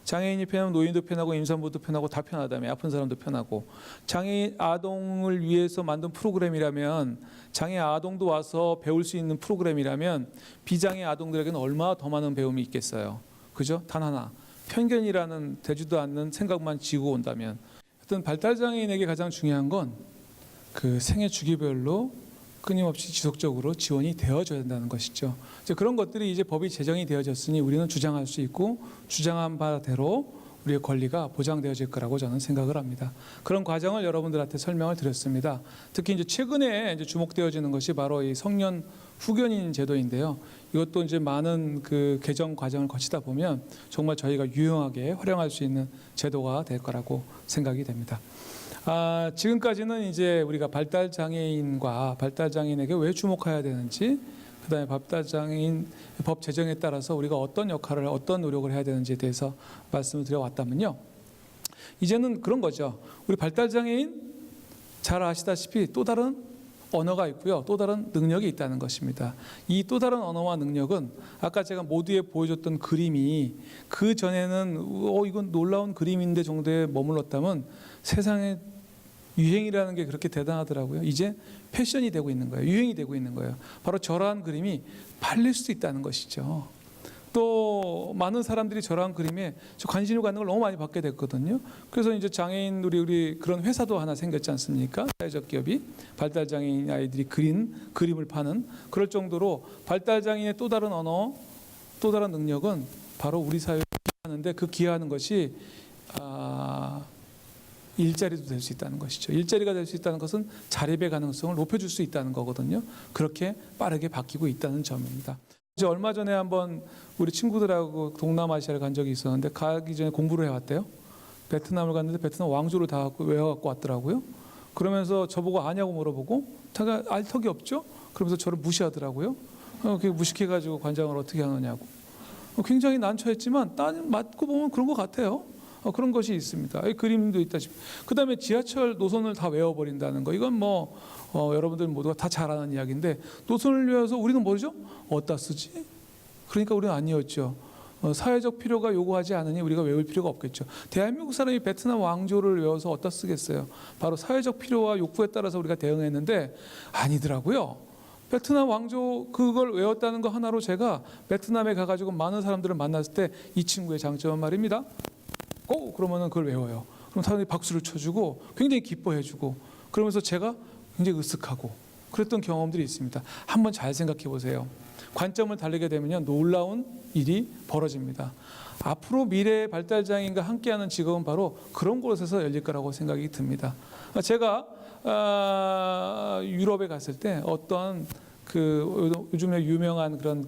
S3: 장애인이 편하면 노인도 편하고 임산부도 편하고 다 편하다며. 아픈 사람도 편하고. 장애인 아동을 위해서 만든 프로그램이라면 장애 아동도 와서 배울 수 있는 프로그램이라면 비장애 아동들에게는 얼마나 더 많은 배움이 있겠어요. 그죠? 단 하나. 편견이라는 되지도 않는 생각만 지고 온다면. 하여튼 발달장애인에게 가장 중요한 건 그 생애 주기별로 끊임없이 지속적으로 지원이 되어져야 된다는 것이죠. 이제 그런 것들이 이제 법이 제정이 되어졌으니 우리는 주장할 수 있고 주장한 바대로 우리의 권리가 보장되어질 거라고 저는 생각을 합니다. 그런 과정을 여러분들한테 설명을 드렸습니다. 특히 이제 최근에 이제 주목되어지는 것이 바로 이 성년 후견인 제도인데요. 이것도 이제 많은 그 개정 과정을 거치다 보면 정말 저희가 유용하게 활용할 수 있는 제도가 될 거라고 생각이 됩니다. 지금까지는 이제 우리가 발달장애인과 발달장애인에게 왜 주목해야 되는지, 그다음에 발달장애인 법 제정에 따라서 우리가 어떤 역할을, 어떤 노력을 해야 되는지에 대해서 말씀을 드려왔다면요. 이제는 그런 거죠. 우리 발달장애인 잘 아시다시피 또 다른 언어가 있고요. 또 다른 능력이 있다는 것입니다. 이 또 다른 언어와 능력은 아까 제가 모두에 보여줬던 그림이 그 전에는 이건 놀라운 그림인데 정도에 머물렀다면 세상에 유행이라는 게 그렇게 대단하더라고요. 이제 패션이 되고 있는 거예요. 유행이 되고 있는 거예요. 바로 저러한 그림이 팔릴 수도 있다는 것이죠. 또 많은 사람들이 저랑 그림에 관심을 갖는 걸 너무 많이 받게 됐거든요. 그래서 이제 장애인들이 우리 그런 회사도 하나 생겼지 않습니까? 사회적 기업이 발달 장애인 아이들이 그린 그림을 파는 그럴 정도로 발달 장애인의 또 다른 언어, 또 다른 능력은 바로 우리 사회에 기여하는데 그 기여하는 것이 일자리도 될 수 있다는 것이죠. 일자리가 될 수 있다는 것은 자립의 가능성을 높여줄 수 있다는 거거든요. 그렇게 빠르게 바뀌고 있다는 점입니다. 이제 얼마 전에 한번 우리 친구들하고 동남아시아를 간 적이 있었는데 가기 전에 공부를 해왔대요. 베트남을 갔는데 베트남 왕조를 다 외워갖고 왔더라고요. 그러면서 저보고 아냐고 물어보고 제가 알 턱이 없죠. 그러면서 저를 무시하더라고요. 그게 무식해가지고 관장을 어떻게 하느냐고. 굉장히 난처했지만 맞고 보면 그런 것 같아요. 그런 것이 있습니다. 그림도 있다시피. 그다음에 지하철 노선을 다 외워버린다는 거. 이건 뭐 여러분들 모두가 다 잘 아는 이야기인데 노선을 외워서 우리는 뭐죠? 어디다 쓰지? 그러니까 우리는 안 외웠죠. 사회적 필요가 요구하지 않으니 우리가 외울 필요가 없겠죠. 대한민국 사람이 베트남 왕조를 외워서 어디다 쓰겠어요? 바로 사회적 필요와 욕구에 따라서 우리가 대응했는데 아니더라고요. 베트남 왕조 그걸 외웠다는 거 하나로 제가 베트남에 가가지고 많은 사람들을 만났을 때 이 친구의 장점은 말입니다. 그러면은 그걸 외워요. 그럼 사람들이 박수를 쳐주고 굉장히 기뻐해주고 그러면서 제가 굉장히 으쓱하고 그랬던 경험들이 있습니다. 한번 잘 생각해 보세요. 관점을 다르게 되면요 놀라운 일이 벌어집니다. 앞으로 미래의 발달장애인과 함께하는 직업은 바로 그런 곳에서 열릴 거라고 생각이 듭니다. 제가 유럽에 갔을 때 어떤 그 요즘에 유명한 그런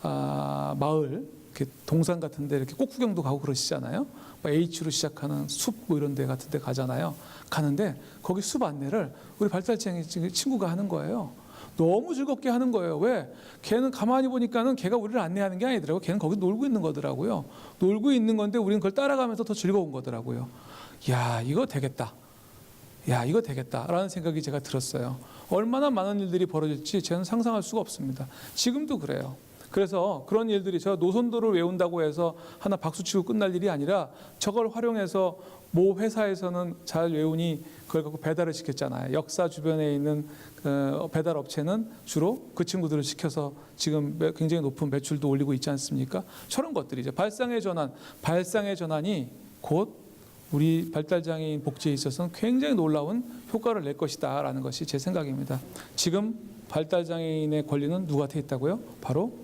S3: 마을 이렇게 동산 같은데 이렇게 꽃구경도 가고 그러시잖아요. H로 시작하는 숲 뭐 이런 데 같은 데 가잖아요. 가는데 거기 숲 안내를 우리 발달장애 친구가 하는 거예요. 너무 즐겁게 하는 거예요. 왜? 걔는 가만히 보니까는 걔가 우리를 안내하는 게 아니더라고요. 걔는 거기 놀고 있는 거더라고요. 놀고 있는 건데 우리는 그걸 따라가면서 더 즐거운 거더라고요. 야, 이거 되겠다. 야, 이거 되겠다라는 생각이 제가 들었어요. 얼마나 많은 일들이 벌어질지 저는 상상할 수가 없습니다. 지금도 그래요. 그래서 그런 일들이 저 노선도를 외운다고 해서 하나 박수치고 끝날 일이 아니라 저걸 활용해서 모 회사에서는 잘 외우니 그걸 갖고 배달을 시켰잖아요. 역사 주변에 있는 배달 업체는 주로 그 친구들을 시켜서 지금 굉장히 높은 매출도 올리고 있지 않습니까? 저런 것들이죠. 발상의 전환이 곧 우리 발달장애인 복지에 있어서는 굉장히 놀라운 효과를 낼 것이다라는 것이 제 생각입니다. 지금 발달장애인의 권리는 누구한테 있다고요? 바로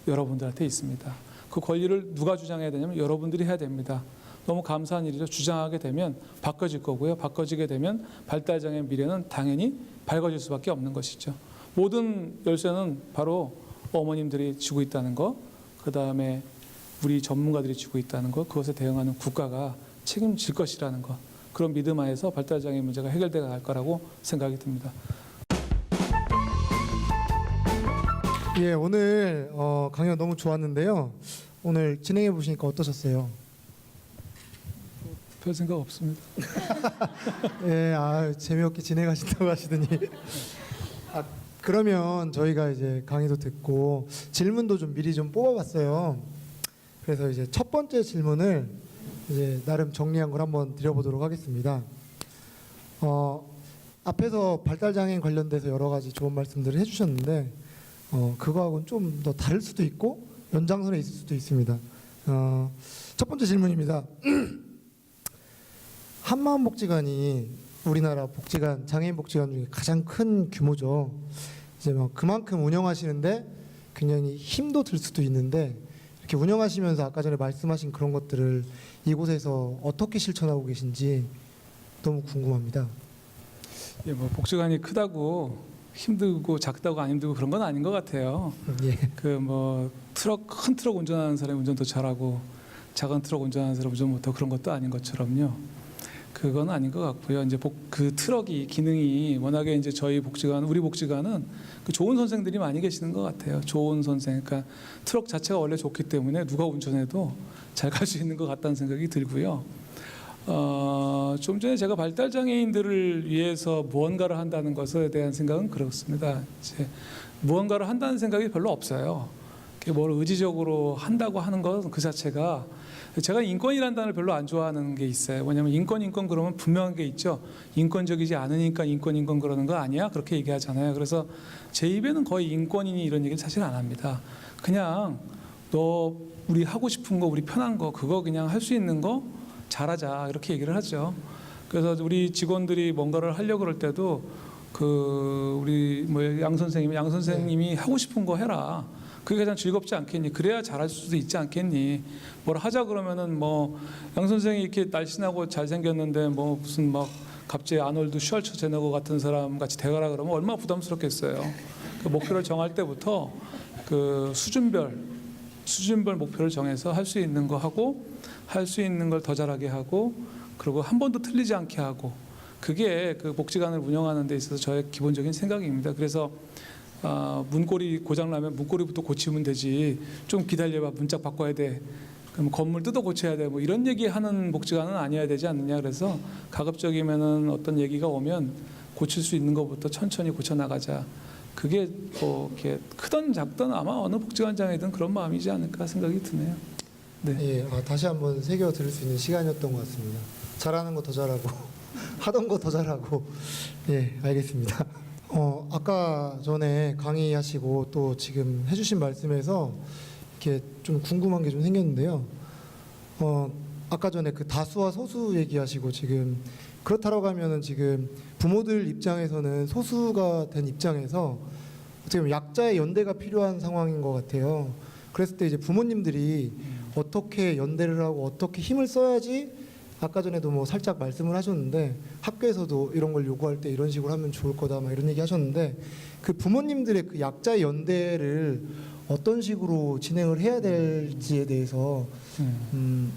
S3: 여러분들한테 있습니다. 그 권리를 누가 주장해야 되냐면 여러분들이 해야 됩니다. 너무 감사한 일이죠. 주장하게 되면 바꿔질 거고요. 바꿔지게 되면 발달장애인 미래는 당연히 밝아질 수밖에 없는 것이죠. 모든 열쇠는 바로 어머님들이 쥐고 있다는 것, 그다음에 우리 전문가들이 쥐고 있다는 것, 그것에 대응하는 국가가 책임질 것이라는 것, 그런 믿음 하에서 발달장애인 문제가 해결되어 갈 거라고 생각이 듭니다.
S1: 예, 오늘 강연 너무 좋았는데요. 오늘 진행해 보시니까 어떠셨어요?
S3: 별 생각 없습니다.
S1: 예, 재미없게 진행하신다고 하시더니. 그러면 저희가 이제 강의도 듣고 질문도 좀 미리 좀 뽑아봤어요. 그래서 이제 첫 번째 질문을 이제 나름 정리한 걸 한번 드려보도록 하겠습니다. 앞에서 발달장애인 관련돼서 여러 가지 좋은 말씀들을 해주셨는데 그거하고는 좀 더 다를 수도 있고 연장선에 있을 수도 있습니다. 첫 번째 질문입니다. 한마음복지관이 우리나라 복지관, 장애인 복지관 중에 가장 큰 규모죠. 이제 그만큼 운영하시는데 굉장히 힘도 들 수도 있는데 이렇게 운영하시면서 아까 전에 말씀하신 그런 것들을 이곳에서 어떻게 실천하고 계신지 너무 궁금합니다.
S3: 예, 뭐 복지관이 크다고 힘들고 작다고 안 힘들고 그런 건 아닌 것 같아요.
S1: 예.
S3: 큰 트럭 운전하는 사람이 운전도 잘하고 작은 트럭 운전하는 사람 운전 못하고 그런 것도 아닌 것처럼요. 그건 아닌 것 같고요. 이제 그 트럭이 기능이 워낙에 이제 우리 복지관은 그 좋은 선생들이 많이 계시는 것 같아요. 좋은 선생. 그러니까 트럭 자체가 원래 좋기 때문에 누가 운전해도 잘 갈 수 있는 것 같다는 생각이 들고요. 좀 전에 제가 발달장애인들을 위해서 무언가를 한다는 것에 대한 생각은 그렇습니다. 이제 무언가를 한다는 생각이 별로 없어요. 뭘 의지적으로 한다고 하는 것 그 자체가 제가 인권이라는 단어를 별로 안 좋아하는 게 있어요. 왜냐하면 인권 그러면 분명한 게 있죠. 인권적이지 않으니까 인권 그러는 거 아니야? 그렇게 얘기하잖아요. 그래서 제 입에는 거의 인권이니 이런 얘기를 사실 안 합니다. 그냥 너 우리 하고 싶은 거, 우리 편한 거, 그거 그냥 할 수 있는 거 잘하자 이렇게 얘기를 하죠. 그래서 우리 직원들이 뭔가를 하려고 그럴 때도 그 우리 뭐 양 선생님이 하고 싶은 거 해라. 그게 가장 즐겁지 않겠니? 그래야 잘할 수도 있지 않겠니? 뭘 하자 그러면은 뭐 양 선생이 이렇게 날씬하고 잘생겼는데 뭐 무슨 막 갑자기 아놀드 슈왈츠제네거 같은 사람 같이 대가라 그러면 얼마나 부담스럽겠어요. 그 목표를 정할 때부터 그 수준별 목표를 정해서 할 수 있는 거 하고 할 수 있는 걸 더 잘하게 하고 그리고 한 번도 틀리지 않게 하고 그게 그 복지관을 운영하는 데 있어서 저의 기본적인 생각입니다. 그래서 문고리 고장나면 문고리부터 고치면 되지 좀 기다려봐 문짝 바꿔야 돼 그럼 건물 뜯어 고쳐야 돼 뭐 이런 얘기하는 복지관은 아니어야 되지 않느냐. 그래서 가급적이면은 어떤 얘기가 오면 고칠 수 있는 것부터 천천히 고쳐 나가자. 그게 뭐 이렇게 크든 작든 아마 어느 복지관장이든 그런 마음이지 않을까 생각이 드네요. 네.
S1: 예, 다시 한번 새겨 들을 수 있는 시간이었던 것 같습니다. 잘하는 거 더 잘하고 하던 거 더 잘하고. 예, 알겠습니다. 아까 전에 강의하시고 또 지금 해주신 말씀에서 이렇게 좀 궁금한 게 좀 생겼는데요. 아까 전에 그 다수와 소수 얘기하시고 지금 그렇다라고 하면은 지금 부모들 입장에서는 소수가 된 입장에서 어떻게 보면 약자의 연대가 필요한 상황인 것 같아요. 그랬을 때 이제 부모님들이 어떻게 연대를 하고 어떻게 힘을 써야지 아까 전에도 뭐 살짝 말씀을 하셨는데 학교에서도 이런 걸 요구할 때 이런 식으로 하면 좋을 거다 막 이런 얘기 하셨는데 그 부모님들의 그 약자의 연대를 어떤 식으로 진행을 해야 될지에 대해서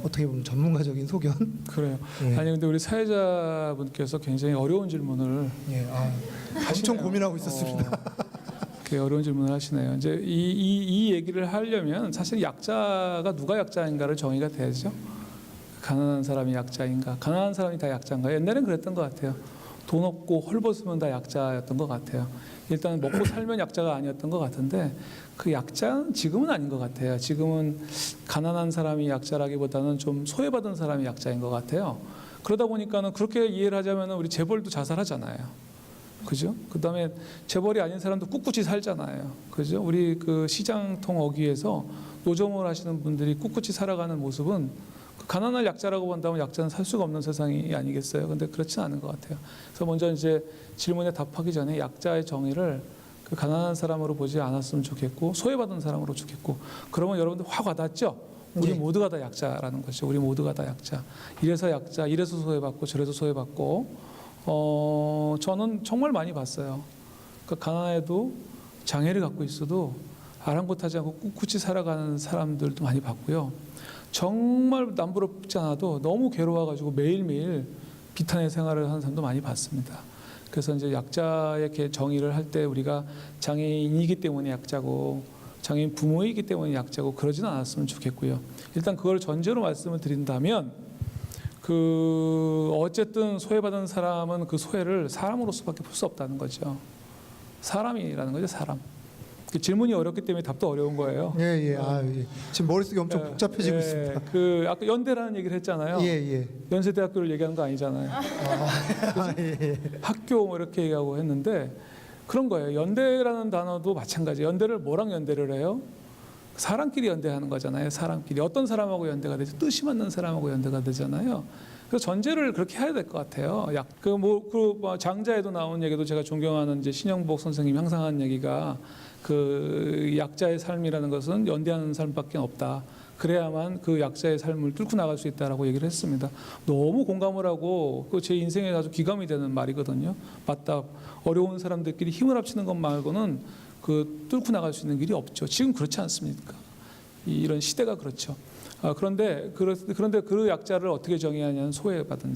S1: 어떻게 보면 전문가적인 소견?
S3: 그래요.
S1: 예.
S3: 아니 근데 우리 사회자분께서 굉장히 어려운 질문을
S1: 예, 엄청 고민하고 있었습니다.
S3: 그 어려운 질문을 하시네요. 이제 이 얘기를 하려면 사실 약자가 누가 약자인가를 정의가 돼야죠. 가난한 사람이 약자인가? 가난한 사람이 다 약자인가? 옛날엔 그랬던 것 같아요. 돈 없고 헐벗으면 다 약자였던 것 같아요. 일단 먹고 살면 약자가 아니었던 것 같은데 그 약자는 지금은 아닌 것 같아요. 지금은 가난한 사람이 약자라기보다는 좀 소외받은 사람이 약자인 것 같아요. 그러다 보니까는 그렇게 이해를 하자면 우리 재벌도 자살하잖아요. 그죠? 그다음에 재벌이 아닌 사람도 꿋꿋이 살잖아요. 그죠? 우리 그 시장통 어귀에서 노점을 하시는 분들이 꿋꿋이 살아가는 모습은 가난한 약자라고 본다면 약자는 살 수가 없는 세상이 아니겠어요? 근데 그렇지는 않은 것 같아요. 그래서 먼저 이제 질문에 답하기 전에 약자의 정의를 그 가난한 사람으로 보지 않았으면 좋겠고 소외받은 사람으로 좋겠고 그러면 여러분들 확 와닿죠? 우리
S1: 네.
S3: 모두가 다 약자라는 것이죠. 우리 모두가 다 약자. 이래서 약자, 이래서 소외받고 저래서 소외받고 저는 정말 많이 봤어요. 그러니까 가난해도 장애를 갖고 있어도 아랑곳하지 않고 꿋꿋이 살아가는 사람들도 많이 봤고요. 정말 남부럽지 않아도 너무 괴로워가지고 매일매일 비탄의 생활을 하는 사람도 많이 봤습니다. 그래서 이제 약자의 정의를 할 때 우리가 장애인이기 때문에 약자고 장애인 부모이기 때문에 약자고 그러지는 않았으면 좋겠고요. 일단 그걸 전제로 말씀을 드린다면 어쨌든 소외받은 사람은 그 소외를 사람으로서밖에 풀 수 없다는 거죠. 사람이라는 거죠, 사람. 질문이 어렵기 때문에 답도 어려운 거예요.
S1: 예. 지금 머릿속이 엄청 복잡해지고 있습니다.
S3: 아까 연대라는 얘기를 했잖아요.
S1: 예.
S3: 연세대학교를 얘기하는 거 아니잖아요.
S1: 예.
S3: 학교 뭐 이렇게 얘기하고 했는데 그런 거예요. 연대라는 단어도 마찬가지. 연대를 뭐랑 연대를 해요? 사람끼리 연대하는 거잖아요. 사람끼리 어떤 사람하고 연대가 되죠? 뜻이 맞는 사람하고 연대가 되잖아요. 그래서 전제를 그렇게 해야 될 것 같아요. 장자에도 나온 얘기도 제가 존경하는 이제 신영복 선생님이 항상 하는 얘기가 그 약자의 삶이라는 것은 연대하는 삶밖에 없다. 그래야만 그 약자의 삶을 뚫고 나갈 수 있다라고 얘기를 했습니다. 너무 공감을 하고 제 인생에 아주 기감이 되는 말이거든요. 맞다. 어려운 사람들끼리 힘을 합치는 것 말고는 그 뚫고 나갈 수 있는 길이 없죠. 지금 그렇지 않습니까? 이런 시대가 그렇죠. 그런데 그 약자를 어떻게 정의하냐면 소외받은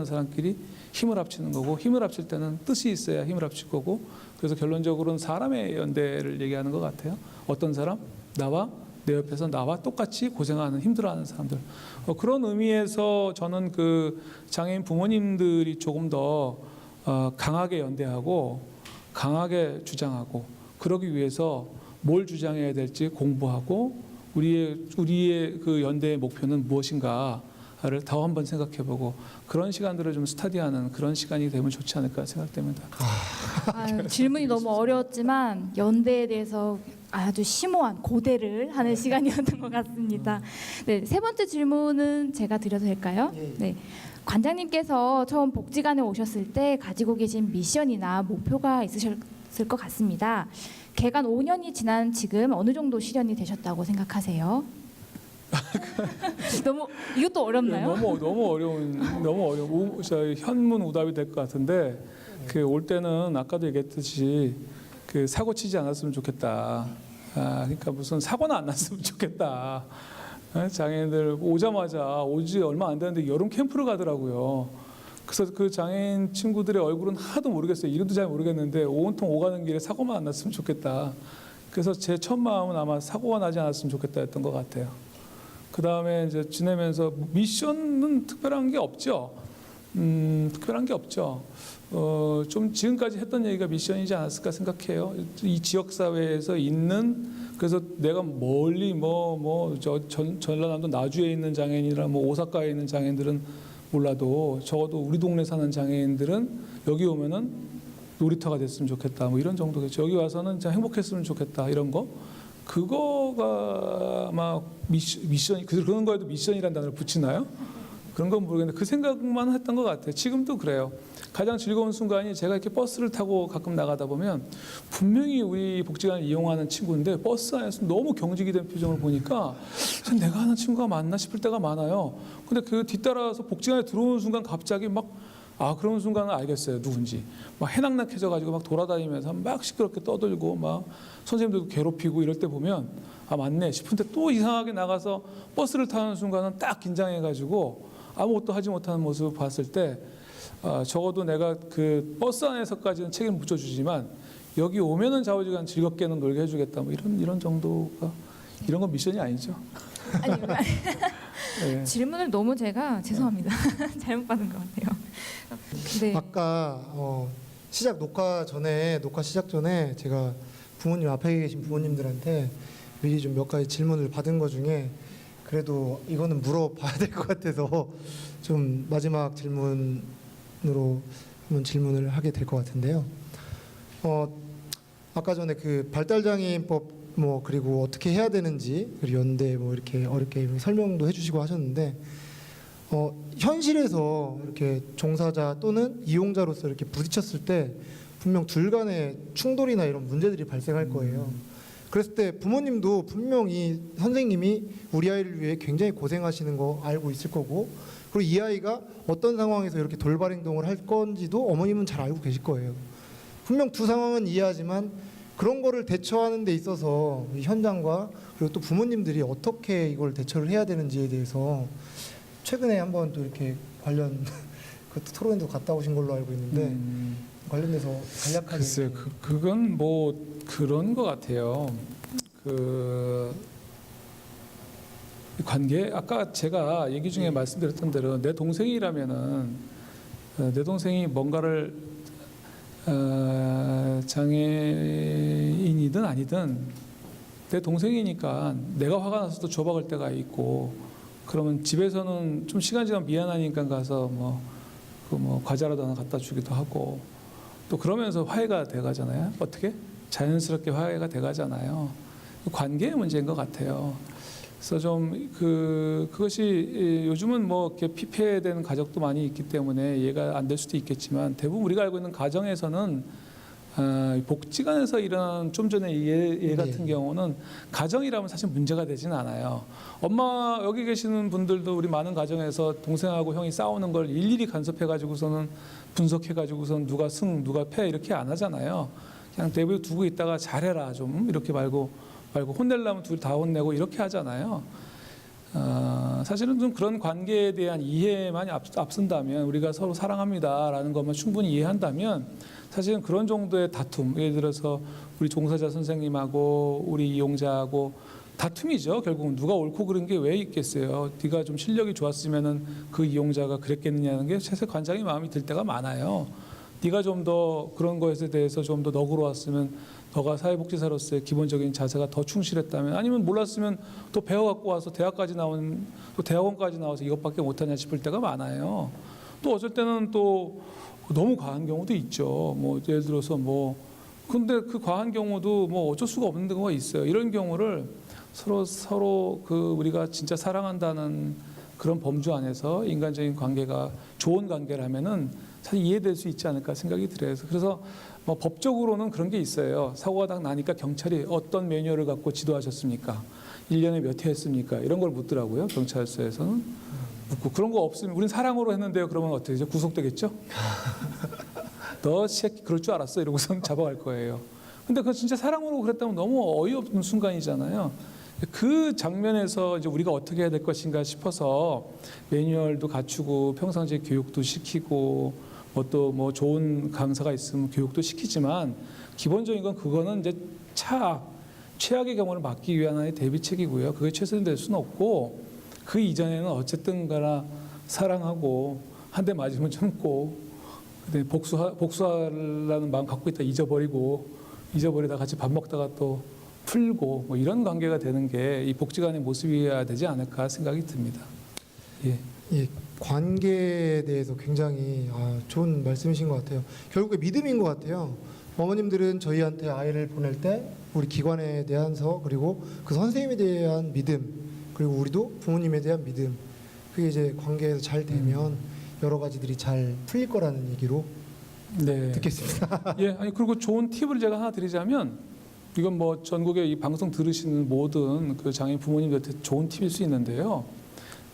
S3: 사람끼리 힘을 합치는 거고 힘을 합칠 때는 뜻이 있어야 힘을 합칠 거고 그래서 결론적으로는 사람의 연대를 얘기하는 것 같아요. 어떤 사람? 내 옆에서 나와 똑같이 고생하는 힘들어하는 사람들. 그런 의미에서 저는 그 장애인 부모님들이 조금 더 강하게 연대하고 강하게 주장하고 그러기 위해서 뭘 주장해야 될지 공부하고 우리의 그 연대의 목표는 무엇인가를 더 한번 생각해보고 그런 시간들을 좀 스터디하는 그런 시간이 되면 좋지 않을까 생각됩니다.
S2: 질문이 너무 어려웠지만 연대에 대해서 아주 심오한 고대를 하는 시간이었던 것 같습니다. 네, 세 번째 질문은 제가 드려도 될까요? 네. 관장님께서 처음 복지관에 오셨을 때 가지고 계신 미션이나 목표가 있으셨을 것 같습니다. 개관 5년이 지난 지금 어느 정도 실현이 되셨다고 생각하세요? 너무 이것도 어렵나요?
S3: 너무 어려운 현문우답이 될 것 같은데 그 올 때는 아까도 얘기했듯이 그 사고 치지 않았으면 좋겠다. 그러니까 무슨 사고나 안 났으면 좋겠다. 장애인들 오지 얼마 안 되는데 여름 캠프를 가더라고요. 그래서 그 장애인 친구들의 얼굴은 하나도 모르겠어요. 이름도 잘 모르겠는데 온통 오가는 길에 사고만 안 났으면 좋겠다. 그래서 제 첫 마음은 아마 사고가 나지 않았으면 좋겠다 했던 것 같아요. 그 다음에 이제 지내면서 미션은 특별한 게 없죠. 특별한 게 없죠. 좀 지금까지 했던 얘기가 미션이지 않았을까 생각해요. 이 지역 사회에서 있는 그래서 내가 멀리 전라남도 나주에 있는 장애인이나 오사카에 있는 장애인들은 몰라도 적어도 우리 동네 사는 장애인들은 여기 오면은 놀이터가 됐으면 좋겠다. 이런 정도겠죠. 여기 와서는 진짜 행복했으면 좋겠다. 이런 거. 그거가 아마 미션 그런 거에도 미션이라는 단어를 붙이나요? 그런 건 모르겠는데 그 생각만 했던 것 같아요. 지금도 그래요. 가장 즐거운 순간이 제가 이렇게 버스를 타고 가끔 나가다 보면 분명히 우리 복지관을 이용하는 친구인데 버스 안에서 너무 경직이 된 표정을 보니까 내가 아는 친구가 맞나 싶을 때가 많아요. 근데 그 뒤따라서 복지관에 들어오는 순간 갑자기 그런 순간은 알겠어요. 누군지. 해낙낙해져가지고 돌아다니면서 막 시끄럽게 떠들고 선생님들도 괴롭히고 이럴 때 보면 맞네 싶은데 또 이상하게 나가서 버스를 타는 순간은 딱 긴장해가지고 아무것도 하지 못하는 모습을 봤을 때 적어도 내가 그 버스 안에서까지는 책임을 묻혀주지만 여기 오면은 좌우지간 즐겁게는 놀게 해주겠다. 이런 정도가 이런 건 미션이 아니죠.
S2: 아니,
S3: 네.
S2: 질문을 너무 제가 죄송합니다. 잘못 받은 것 같아요. 네.
S1: 아까 녹화 시작 전에 제가 부모님 앞에 계신 부모님들한테 미리 좀 몇 가지 질문을 받은 것 중에 그래도 이거는 물어봐야 될 것 같아서 좀 마지막 질문으로 한번 질문을 하게 될 것 같은데요. 아까 전에 그 발달장애인법 그리고 어떻게 해야 되는지 그리고 연대 이렇게 어렵게 설명도 해주시고 하셨는데 현실에서 이렇게 종사자 또는 이용자로서 이렇게 부딪혔을 때 분명 둘 간의 충돌이나 이런 문제들이 발생할 거예요. 그랬을 때 부모님도 분명히 선생님이 우리 아이를 위해 굉장히 고생하시는 거 알고 있을 거고 그리고 이 아이가 어떤 상황에서 이렇게 돌발 행동을 할 건지도 어머님은 잘 알고 계실 거예요. 분명 두 상황은 이해하지만 그런 거를 대처하는 데 있어서 이 현장과 그리고 또 부모님들이 어떻게 이걸 대처를 해야 되는지에 대해서 최근에 한번 또 이렇게 관련 그 토론회도 갔다 오신 걸로 알고 있는데 관련돼서 간략하게
S3: 글쎄요, 그건 그런 것 같아요. 그 관계 아까 제가 얘기 중에 말씀드렸던 대로 내 동생이라면은 내 동생이 뭔가를 장애인이든 아니든 내 동생이니까 내가 화가 나서도 줘박을 때가 있고 그러면 집에서는 좀 시간 지나면 미안하니까 가서 과자라도 하나 갖다 주기도 하고 또 그러면서 화해가 돼가잖아요. 어떻게? 자연스럽게 화해가 돼가잖아요. 관계의 문제인 것 같아요. 그래서 좀 그것이 요즘은 이렇게 피폐된 가족도 많이 있기 때문에 이해가 안 될 수도 있겠지만 대부분 우리가 알고 있는 가정에서는 복지관에서 일어난 좀 전에 얘 같은 경우는 가정이라면 사실 문제가 되지는 않아요. 엄마 여기 계시는 분들도 우리 많은 가정에서 동생하고 형이 싸우는 걸 일일이 간섭해가지고서는 분석해가지고서는 누가 승 누가 패 이렇게 안 하잖아요. 그냥 내버려 두고 있다가 잘해라 좀 이렇게 말고 혼내려면 둘 다 혼내고 이렇게 하잖아요. 사실은 좀 그런 관계에 대한 이해만 앞선다면 우리가 서로 사랑합니다라는 것만 충분히 이해한다면 사실은 그런 정도의 다툼 예를 들어서 우리 종사자 선생님하고 우리 이용자하고 다툼이죠. 결국은 누가 옳고 그른 게 왜 있겠어요. 네가 좀 실력이 좋았으면은 그 이용자가 그랬겠느냐는 게 최소 관장의 마음이 들 때가 많아요. 네가 좀 더 그런 것에 대해서 좀 더 너그러웠으면 너가 사회복지사로서의 기본적인 자세가 더 충실했다면 아니면 몰랐으면 또 배워갖고 와서 대학까지 나온 또 대학원까지 나와서 이것밖에 못하냐 싶을 때가 많아요. 또 어쩔 때는 또 너무 과한 경우도 있죠. 예를 들어서 근데 그 과한 경우도 뭐 어쩔 수가 없는 경우가 있어요. 이런 경우를 서로 그 우리가 진짜 사랑한다는 그런 범주 안에서 인간적인 관계가 좋은 관계라면은 사실 이해될 수 있지 않을까 생각이 들어요. 그래서 뭐 법적으로는 그런 게 있어요. 사고가 딱 나니까 경찰이 어떤 매뉴얼을 갖고 지도하셨습니까? 1년에 몇 회 했습니까? 이런 걸 묻더라고요. 경찰서에서는 묻고 그런 거 없으면 우린 사랑으로 했는데요. 그러면 어떻게 되죠? 구속되겠죠? 너 새끼 그럴 줄 알았어 이러고선 잡아갈 거예요. 근데 그건 진짜 사랑으로 그랬다면 너무 어이없는 순간이잖아요. 그 장면에서 이제 우리가 어떻게 해야 될 것인가 싶어서 매뉴얼도 갖추고 평상시에 교육도 시키고 뭐 또 뭐 좋은 강사가 있으면 교육도 시키지만 기본적인 건 그거는 이제 최악의 경우를 막기 위한 하나의 대비책이고요. 그게 최선이 될 수는 없고 그 이전에는 어쨌든 가나 사랑하고 한 대 맞으면 참고 복수하려는 마음 갖고 있다 잊어버리다 같이 밥 먹다가 또 풀고 뭐 이런 관계가 되는 게 이 복지관의 모습이어야 되지 않을까 생각이 듭니다. 예.
S1: 예, 관계에 대해서 굉장히 좋은 말씀이신 것 같아요. 결국에 믿음인 것 같아요. 어머님들은 저희한테 아이를 보낼 때 우리 기관에 대한서 그리고 그 선생님에 대한 믿음 그리고 우리도 부모님에 대한 믿음 그게 이제 관계에서 잘 되면 여러 가지들이 잘 풀릴 거라는 얘기로
S3: 네.
S1: 듣겠습니다.
S3: 예, 아니 그리고 좋은 팁을 제가 하나 드리자면 이건 뭐 전국에 이 방송 들으시는 모든 그 장애인 부모님들한테 좋은 팁일 수 있는데요.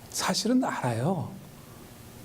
S3: 사실은 알아요.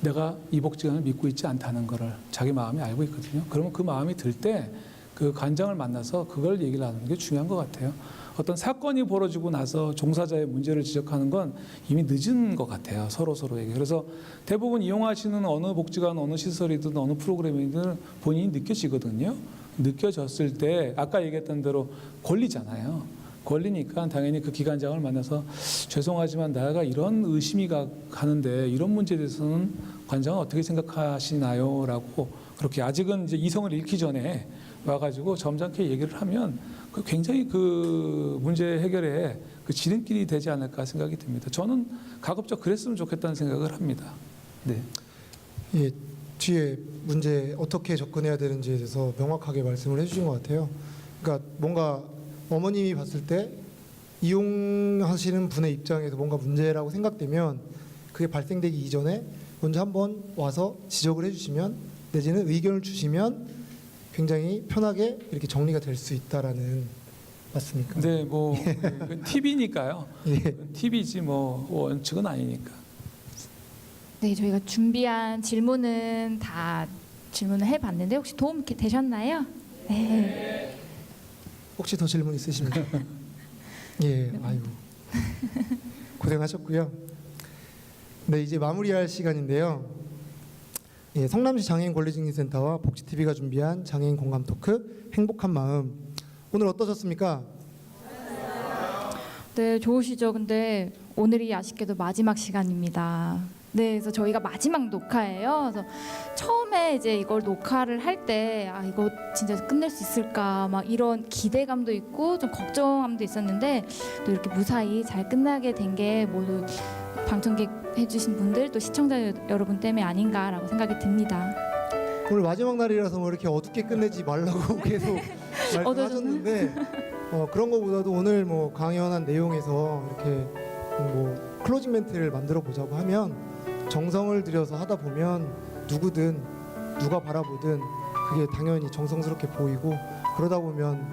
S3: 내가 이 복지관을 믿고 있지 않다는 거를 자기 마음이 알고 있거든요. 그러면 그 마음이 들 때 그 관장을 만나서 그걸 얘기를 하는 게 중요한 것 같아요. 어떤 사건이 벌어지고 나서 종사자의 문제를 지적하는 건 이미 늦은 것 같아요. 서로에게. 그래서 대부분 이용하시는 어느 복지관, 어느 시설이든 어느 프로그램이든 본인이 느껴지거든요. 느껴졌을 때 아까 얘기했던 대로 권리잖아요. 권리니까 당연히 그 기관장을 만나서 죄송하지만 내가 이런 의심이 가는데 이런 문제에 대해서는 관장은 어떻게 생각하시나요? 라고 그렇게 아직은 이제 이성을 잃기 전에 와가지고 점잖게 얘기를 하면 굉장히 그 문제 해결에 그 지름길이 되지 않을까 생각이 듭니다. 저는 가급적 그랬으면 좋겠다는 생각을 합니다. 네.
S1: 예, 뒤에 문제 어떻게 접근해야 되는지에 대해서 명확하게 말씀을 해주신 것 같아요. 그러니까 뭔가 어머님이 봤을 때 이용하시는 분의 입장에서 뭔가 문제라고 생각되면 그게 발생되기 이전에 먼저 한번 와서 지적을 해주시면 내지는 의견을 주시면 굉장히 편하게 이렇게 정리가 될 수 있다라는 맞습니까?
S3: 네, 뭐 팁이니까요.
S1: 예.
S3: 팁이지 뭐 원칙은 아니니까.
S2: 네, 저희가 준비한 질문은 다 질문을 해봤는데 혹시 도움 이렇게 되셨나요? 네.
S1: 혹시 더 질문 있으십니까? 예, 아이고 고생하셨고요. 네, 이제 마무리할 시간인데요. 예, 성남시 장애인 권리증진센터와 복지TV가 준비한 장애인 공감 토크 행복한 마음 오늘 어떠셨습니까?
S2: 네, 좋으시죠? 근데 오늘이 아쉽게도 마지막 시간입니다. 네, 그래서 저희가 마지막 녹화예요. 그래서 처음에 이제 이걸 녹화를 할 때 이거 진짜 끝낼 수 있을까 막 이런 기대감도 있고 좀 걱정감도 있었는데 또 이렇게 무사히 잘 끝나게 된 게 모두 방청객 해주신 분들 또 시청자 여러분 때문에 아닌가라고 생각이 듭니다.
S1: 오늘 마지막 날이라서 뭐 이렇게 어둡게 끝내지 말라고 계속 말씀하셨는데 그런 거보다도 오늘 뭐 강연한 내용에서 이렇게 뭐 클로징 멘트를 만들어 보자고 하면 정성을 들여서 하다 보면 누구든 누가 바라보든 그게 당연히 정성스럽게 보이고 그러다 보면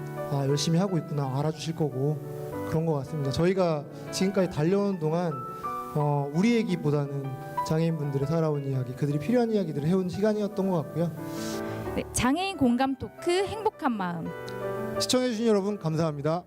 S1: 열심히 하고 있구나 알아주실 거고 그런 것 같습니다. 저희가 지금까지 달려온 동안 우리 얘기보다는 장애인분들의 살아온 이야기, 그들이 필요한 이야기들을 해온 시간이었던 것 같고요.
S2: 네, 장애인 공감 토크 행복한 마음.
S1: 시청해주신 여러분 감사합니다.